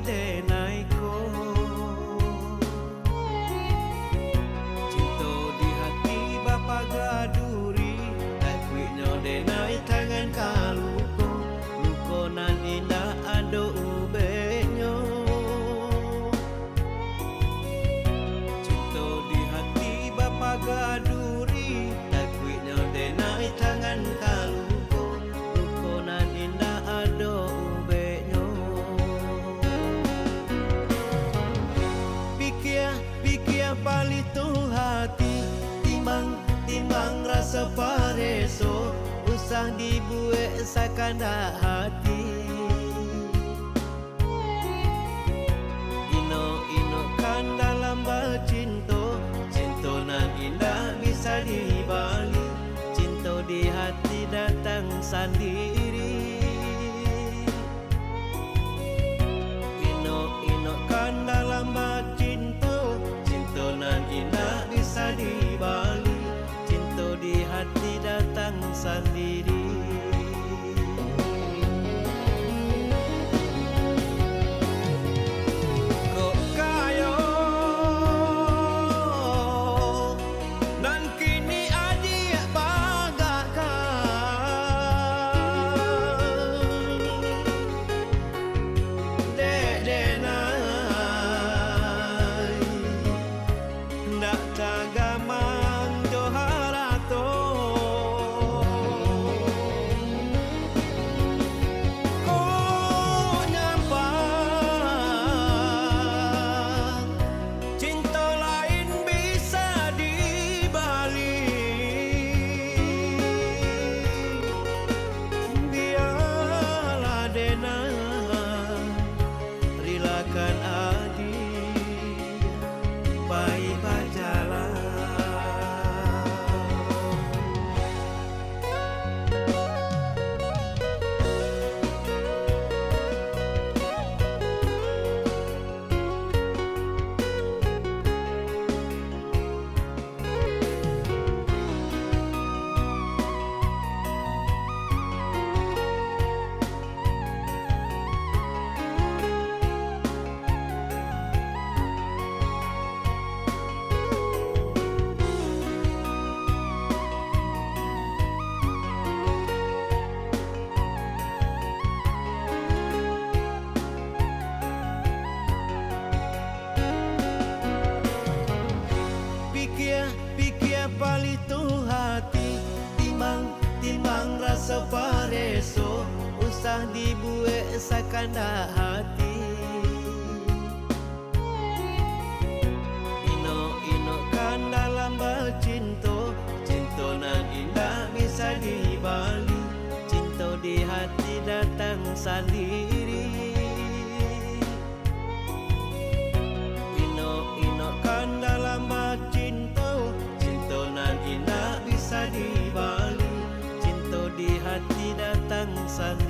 denai ko. Cinta di hati bapa gaduri, akuinyo denai tangan kaluko. Luko nan indah ado ubenyo. Cinta di hati bapa gaduri, akuinyo denai tangan kaluko. Luko nan indah ado ubenyo. Pikir palito hati, timbang rasa pareso, usah dibuat sakanda hati. Ino kan dalam bercinta, cinta nan indah bisa dibali. Cinta di hati datang sendiri. Ino kan dalam bercinta, cinta nan indah bisa dibali. Cinta di hati datang sendiri. Kok kayo nan kini adik bagakan denai ndak tagamang joharato. Kok nyampak cinta lain bisa dibali. Biarlah denai rilakan adik baik berjalan. Pikir palito hati, timbang rasa pareso, usah dibuat sakanda hati. Ino kan dalam bercinta, cinta nan indah bisa dibali. Cinta di hati datang sendiri. Ino kan dalam bercinta, cinta nan indah bisa dibali. Cinta di hati datang sendiri.